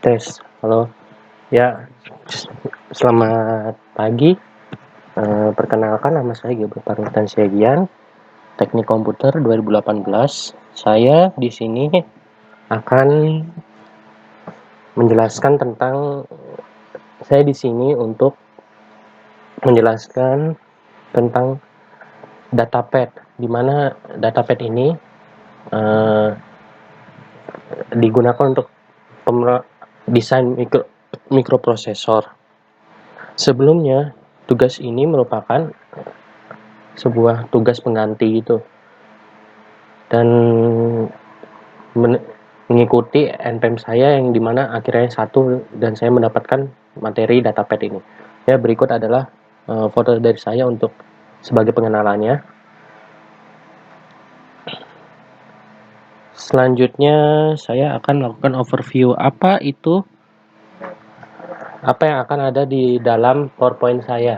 Tes, halo. Ya, selamat pagi. Perkenalkan, nama saya Gilbert Parutan Siagian, Teknik Komputer 2018. Saya di sini akan menjelaskan tentang untuk menjelaskan tentang datapad, di mana datapad ini eh, digunakan untuk desain mikroprosesor. Sebelumnya, tugas ini merupakan sebuah tugas pengganti itu, dan mengikuti NPM saya yang dimana akhirnya satu dan saya mendapatkan materi datapad ini. Ya, berikut adalah foto dari saya untuk sebagai pengenalannya. Selanjutnya saya akan melakukan overview apa yang akan ada di dalam PowerPoint saya.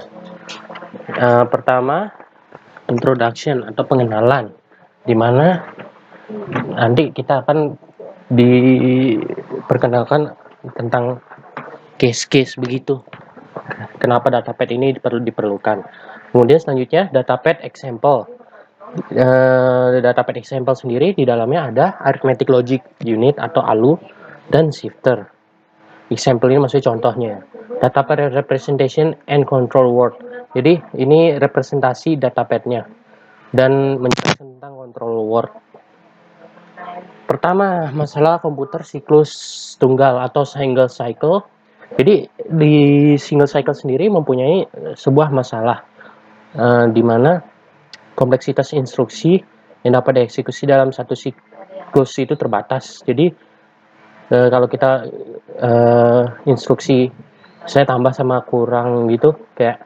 Pertama, introduction atau pengenalan, dimana nanti kita akan diperkenalkan tentang case-case begitu, kenapa datapad ini diperlukan. Kemudian selanjutnya datapad example. Datapad example sendiri di dalamnya ada arithmetic logic unit atau ALU dan shifter. Example ini maksudnya contohnya. Datapad representation and control word. Jadi ini representasi datapadnya dan menjelaskan tentang control word. Pertama, masalah komputer siklus tunggal atau single cycle. Jadi di single cycle sendiri mempunyai sebuah masalah di mana kompleksitas instruksi yang dapat dieksekusi dalam satu siklus itu terbatas. Jadi kalau kita instruksi saya tambah sama kurang gitu, kayak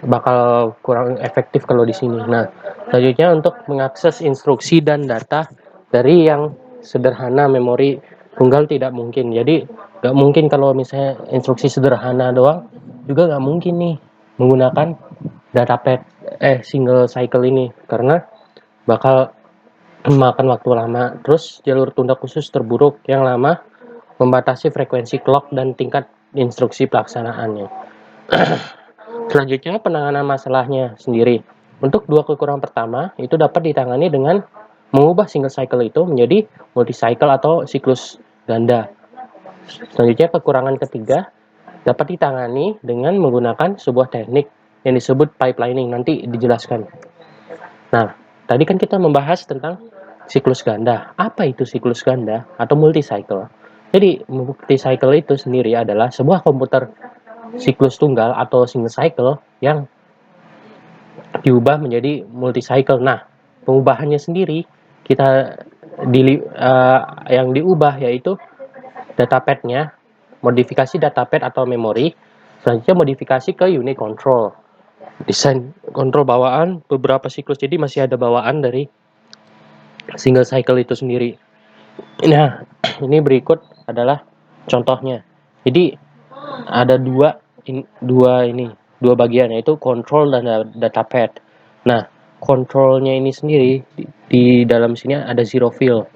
bakal kurang efektif kalau di sini. Nah, selanjutnya untuk mengakses instruksi dan data dari yang sederhana memori tunggal tidak mungkin. Jadi nggak mungkin kalau misalnya instruksi sederhana doang, juga nggak mungkin nih menggunakan datapad single cycle ini, karena bakal memakan waktu lama. Terus jalur tunda khusus terburuk yang lama membatasi frekuensi clock dan tingkat instruksi pelaksanaannya. Selanjutnya penanganan masalahnya sendiri. Untuk dua kekurangan pertama itu dapat ditangani dengan mengubah single cycle itu menjadi multi cycle atau siklus ganda. Selanjutnya kekurangan ketiga dapat ditangani dengan menggunakan sebuah teknik yang disebut pipelining, nanti dijelaskan. Nah, tadi kan kita membahas tentang siklus ganda. Apa itu siklus ganda atau multi cycle? Jadi multi cycle itu sendiri adalah sebuah komputer siklus tunggal atau single cycle yang diubah menjadi multi cycle. Nah, pengubahannya sendiri kita yang diubah yaitu datapadnya, modifikasi datapad atau memori, selanjutnya modifikasi ke unit control, desain kontrol bawaan beberapa siklus. Jadi masih ada bawaan dari single cycle itu sendiri. Nah, ini berikut adalah contohnya. Jadi ada dua bagian, yaitu control dan datapad. Nah, controlnya ini sendiri di dalam sini ada zero fill.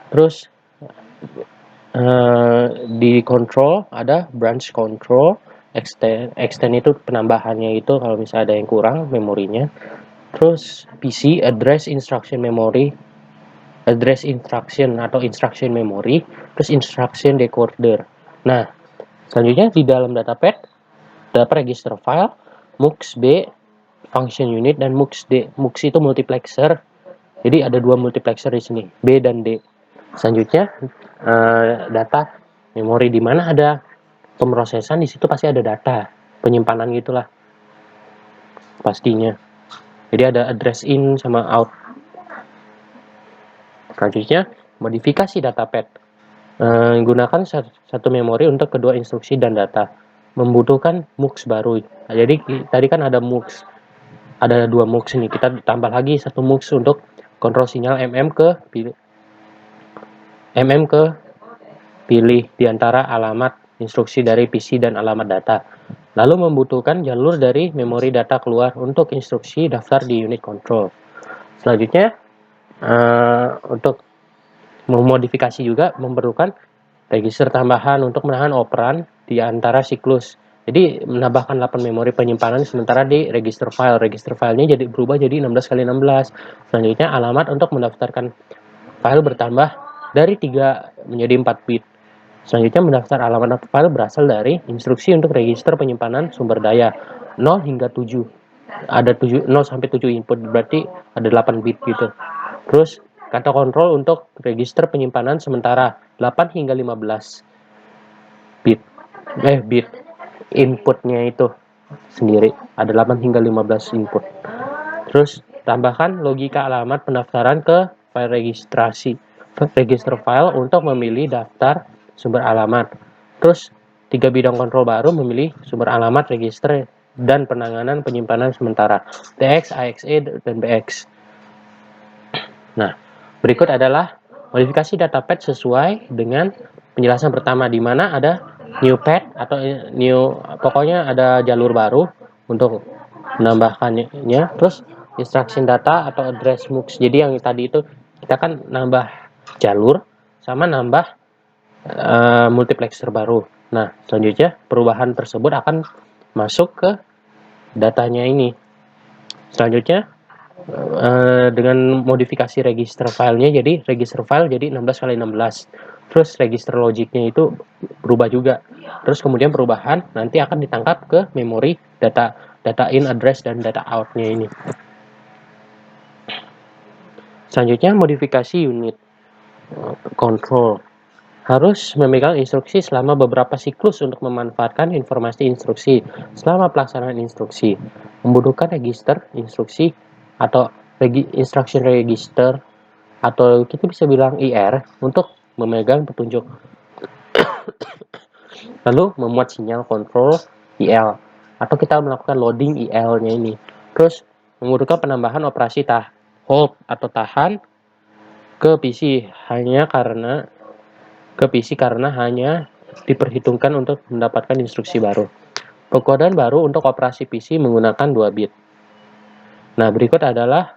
Terus di control ada branch control, extend itu penambahannya itu kalau misalnya ada yang kurang memorinya. Terus PC address instruction memory, address instruction atau instruction memory, terus instruction decoder. Nah, selanjutnya di dalam datapad dapat register file, MUX B, function unit, dan MUX D. MUX itu multiplexer. Jadi ada dua multiplexer di sini, B dan D. Selanjutnya data memori, di mana ada pemrosesan, di situ pasti ada data penyimpanan gitulah pastinya. Jadi ada address in sama out. Selanjutnya modifikasi datapad. Gunakan satu memori untuk kedua instruksi dan data. Membutuhkan MUX baru. Nah, jadi tadi kan ada MUX, ada dua MUX ini, kita tambah lagi satu MUX untuk kontrol sinyal ke pilih di antara alamat instruksi dari PC dan alamat data. Lalu membutuhkan jalur dari memori data keluar untuk instruksi daftar di unit control. Selanjutnya untuk memodifikasi juga memerlukan register tambahan untuk menahan operan di antara siklus. Jadi menambahkan 8 memori penyimpanan sementara di register file. Register filenya jadi berubah jadi 16 kali 16. Selanjutnya alamat untuk mendaftarkan file bertambah dari 3 menjadi 4 bit. Selanjutnya mendaftar alamat file berasal dari instruksi untuk register penyimpanan sumber daya 0 hingga 7. Ada 0 sampai 7 input, berarti ada 8 bit gitu. Terus kata kontrol untuk register penyimpanan sementara 8 hingga 15 bit. Bit inputnya itu sendiri ada 8 hingga 15 input. Terus tambahkan logika alamat pendaftaran ke file registrasi register file untuk memilih daftar sumber alamat. Terus 3 bidang kontrol baru memilih sumber alamat register dan penanganan penyimpanan sementara TX, AXE, dan BX. Nah, berikut adalah modifikasi datapad sesuai dengan penjelasan pertama, di mana ada new path atau pokoknya ada jalur baru untuk menambahkannya. Terus instruction data atau address mux. Jadi yang tadi itu kita kan nambah jalur sama nambah multiplexer baru. Nah, selanjutnya perubahan tersebut akan masuk ke datanya ini. Selanjutnya dengan modifikasi register filenya, jadi register file jadi 16 kali 16. Terus register logiknya itu berubah juga. Terus kemudian perubahan nanti akan ditangkap ke memori data in address dan data out-nya ini. Selanjutnya modifikasi unit control. Harus memegang instruksi selama beberapa siklus untuk memanfaatkan informasi instruksi selama pelaksanaan instruksi. Membutuhkan register instruksi atau instruction register atau kita bisa bilang IR untuk memegang petunjuk. Lalu memuat sinyal kontrol IL atau kita melakukan loading IL-nya ini. Terus membutuhkan penambahan operasi hold atau tahan ke PC karena hanya diperhitungkan untuk mendapatkan instruksi baru. Pengkodean baru untuk operasi PC menggunakan 2 bit. Nah, berikut adalah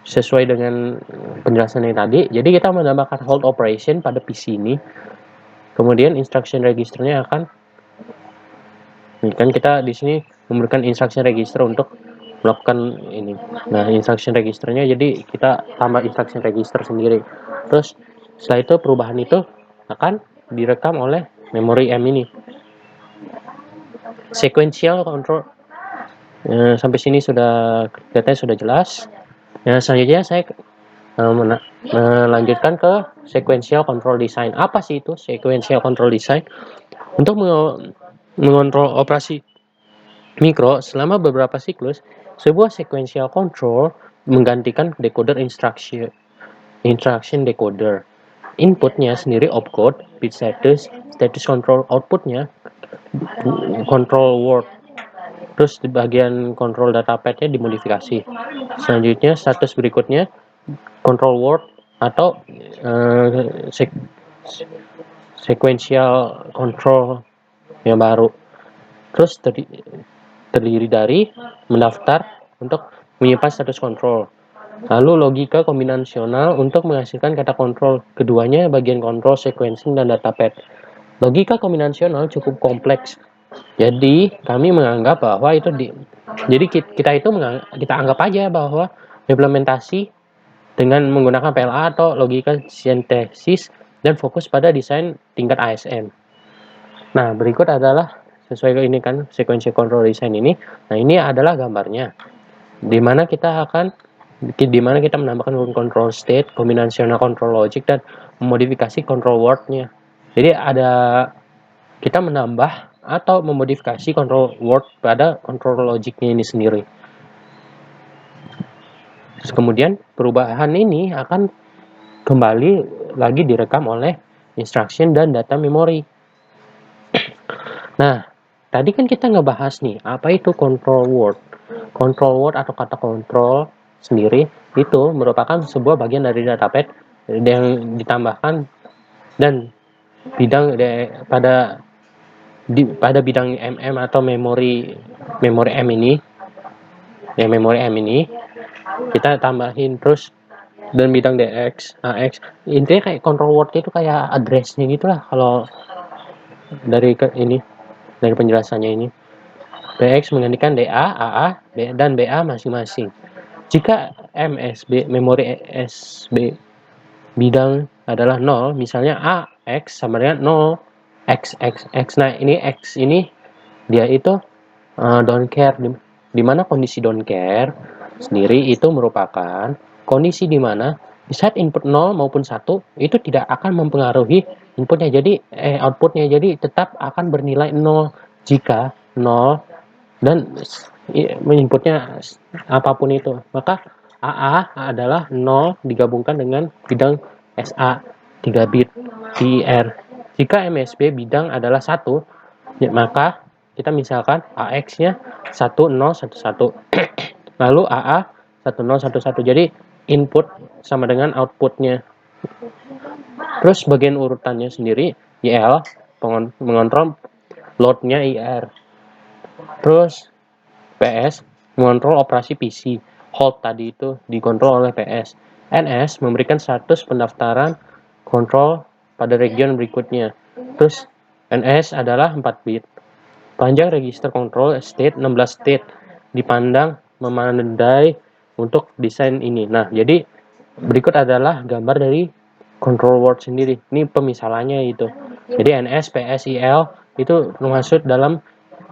sesuai dengan penjelasan yang tadi. Jadi kita menambahkan hold operation pada PC ini. Kemudian instruction registernya akan kita di sini memberikan instruction register untuk melakukan ini. Nah, instruction registernya jadi kita tambah instruction register sendiri. Terus setelah itu perubahan itu akan direkam oleh memori M ini. Sequential control. Sampai sini datanya sudah jelas. Selanjutnya saya melanjutkan ke sequential control design. Apa sih itu sequential control design? Untuk mengontrol operasi mikro selama beberapa siklus, sebuah sequential control menggantikan decoder instruction decoder. Inputnya sendiri opcode, bit status control, outputnya control word. Terus di bagian control datapadnya dimodifikasi. Selanjutnya status berikutnya control word atau sequential control yang baru. Terus terdiri dari mendaftar untuk menyimpan status control. Lalu logika kombinasional untuk menghasilkan kata kontrol. Keduanya bagian kontrol, sequencing, dan datapad. Logika kombinasional cukup kompleks. Jadi kami menganggap bahwa itu kita anggap aja bahwa implementasi dengan menggunakan PLA atau logika sintesis dan fokus pada desain tingkat ASM. Nah, berikut adalah sesuai ini kan sequential control design ini. Nah, ini adalah gambarnya. Di mana kita menambahkan control state, kombinasional control logic, dan memodifikasi control word-nya. Jadi kita menambah atau memodifikasi control word pada control logic-nya ini sendiri. Terus kemudian perubahan ini akan kembali lagi direkam oleh instruction dan data memory. Nah, tadi kan kita ngebahas nih, apa itu control word. Control word atau kata kontrol sendiri itu merupakan sebuah bagian dari datapad yang ditambahkan dan pada bidang MM atau memori M ini kita tambahin terus dan bidang DX, AX. Intinya kayak control word-nya itu kayak address-nya gitulah kalau dari dari penjelasannya ini. DX menggantikan DA, AA, dan BA masing-masing. Jika MSB, memori SB bidang adalah 0, misalnya AX sama dengan 0, X. Nah, ini X ini dia itu don't care, di mana kondisi don't care sendiri itu merupakan kondisi di mana di saat input 0 maupun 1 itu tidak akan mempengaruhi inputnya, jadi outputnya, jadi tetap akan bernilai 0 jika 0 dan inputnya apapun itu, maka AA adalah 0 digabungkan dengan bidang SA 3 bit DIR. Jika MSB bidang adalah 1, maka kita misalkan AX-nya 1011 lalu AA 1011, jadi input sama dengan outputnya. Terus bagian urutannya sendiri YL mengontrol load-nya IR. Terus PS mengontrol operasi PC. Hold tadi itu dikontrol oleh PS. NS memberikan status pendaftaran kontrol pada region berikutnya. Terus NS adalah 4 bit. Panjang register control state 16 state. Dipandang memandai untuk desain ini. Nah, jadi berikut adalah gambar dari control word sendiri. Ini pemisalannya itu. Jadi NS, PS, IL itu masuk dalam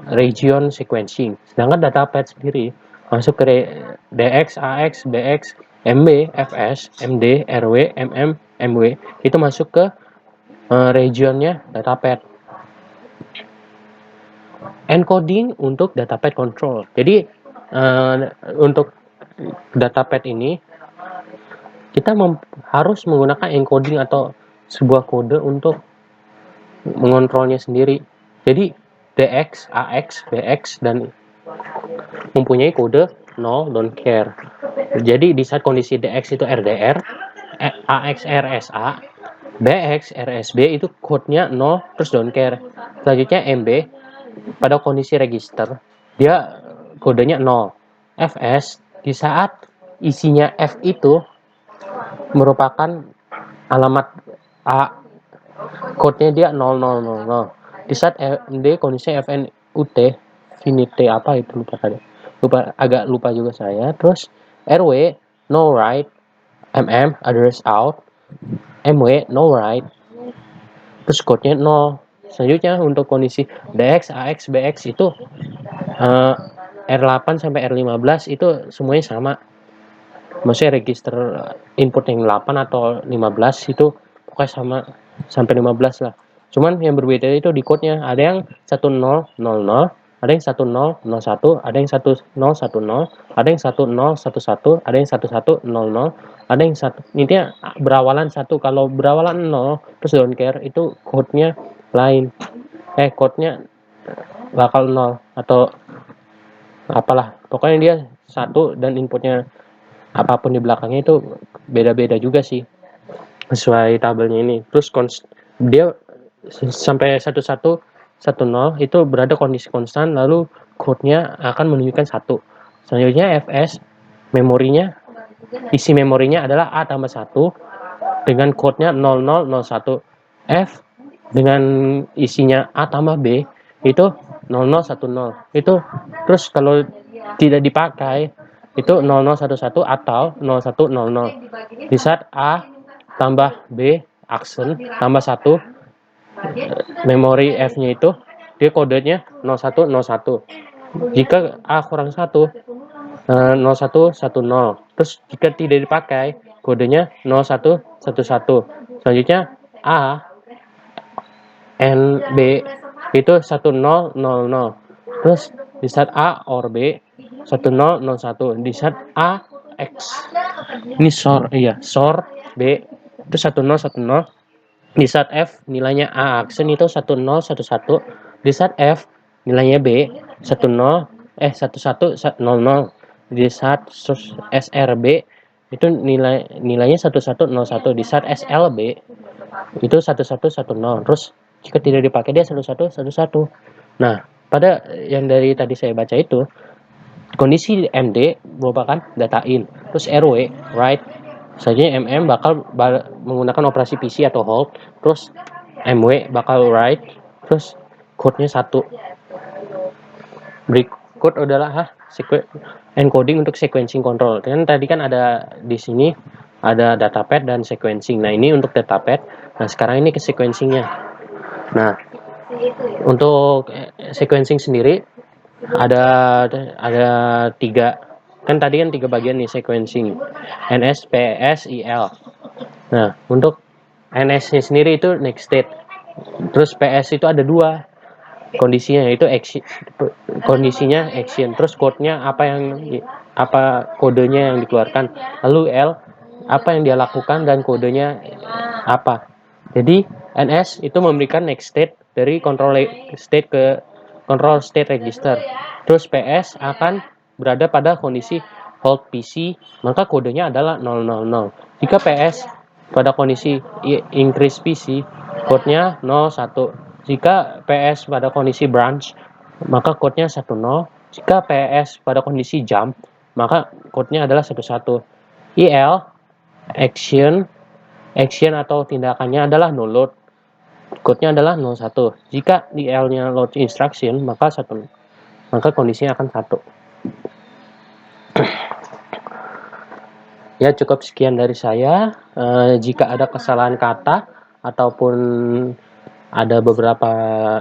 region sequencing. Sedangkan datapad sendiri masuk ke DX, AX, BX, MB, FS, MD, RW, MM, MW. Itu masuk ke regionnya datapad. Encoding untuk datapad control. Jadi untuk datapad ini kita harus menggunakan encoding atau sebuah kode untuk mengontrolnya sendiri. Jadi DX, AX, BX dan mempunyai kode no don't care. Jadi di saat kondisi DX itu RDR, AX RSA, BX RSB itu kodenya no terus don't care. Selanjutnya MB pada kondisi register dia kodenya 0. FS di saat isinya F itu merupakan alamat A, kodenya dia 0000. Di saat MD kondisi FNUT finite apa itu agak lupa juga saya. Terus RW no write, MM address out, MW no write, terus kodenya 0. Selanjutnya untuk kondisi DX, AX, BX itu R8 sampai R15 itu semuanya sama. Maksudnya register input yang 8 atau 15 itu pokoknya sama sampai 15 lah. Cuman yang berbeda itu di code-nya. Ada yang 1000, ada yang 1001, ada yang 1010, ada yang 1011, ada yang 1100, ada yang intinya berawalan 1. Kalau berawalan 0 terus don't care itu code-nya lain. Code-nya bakal 0 atau apalah. Pokoknya dia 1 dan inputnya apapun di belakangnya itu beda-beda juga sih sesuai tabelnya ini. Terus dia sampai 1110 itu berada kondisi konstan, lalu code-nya akan menunjukkan 1. Selanjutnya FS memorinya, isi memorinya adalah A tambah 1 dengan code-nya 0001. F dengan isinya A tambah B itu 0010. Itu terus kalau tidak dipakai itu 0011 atau 0100. Di saat A tambah B aksen tambah 1 memori F-nya itu dia kodenya 0101. Jika A kurang 1 0110. Terus jika tidak dipakai kodenya 0111. Selanjutnya A N B itu 1000. Terus di saat A or B 1001. Di saat A X ini SOR B itu 1010. Di saat F nilainya A aksen itu 1011. Di saat F nilainya B 1100. Di saat SRB itu nilainya 1101. Di saat SLB itu 1110. Terus jika tidak dipakai dia 1111. Nah, pada yang dari tadi saya baca itu kondisi MD merupakan data in, terus RW write Selanjutnya bakal menggunakan operasi PC atau hold, terus MW bakal write, terus code-nya 1. Berikut adalah encoding untuk sequencing control. Dan tadi kan ada di sini ada datapad dan sequencing. Nah, ini untuk datapad. Nah, sekarang ini ke sequencingnya. Nah, untuk sequencing sendiri ada 3. Kan tadi kan 3 bagian nih sequencing. NS, PS, IL. Nah, untuk NS-nya sendiri itu next state. Terus PS itu ada 2 kondisinya, yaitu action, kondisinya action, terus code-nya apa kodenya yang dikeluarkan, lalu L apa yang dia lakukan dan kodenya apa. Jadi NS itu memberikan next state dari control state ke control state register. Terus PS akan berada pada kondisi hold PC, maka kodenya adalah 000. Jika PS pada kondisi increase PC, kodenya 01. Jika PS pada kondisi branch, maka kodenya 10. Jika PS pada kondisi jump, maka kodenya adalah 11. IL action atau tindakannya adalah no load. Kodenya adalah 01. Jika IL-nya load instruction, maka kondisinya akan 1. Ya, cukup sekian dari saya. Jika ada kesalahan kata ataupun ada beberapa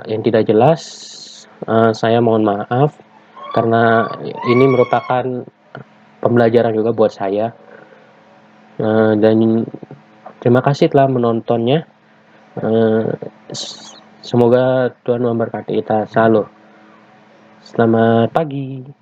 yang tidak jelas, saya mohon maaf karena ini merupakan pembelajaran juga buat saya. Dan terima kasih telah menontonnya. Semoga Tuhan memberkati kita selalu. Selamat pagi.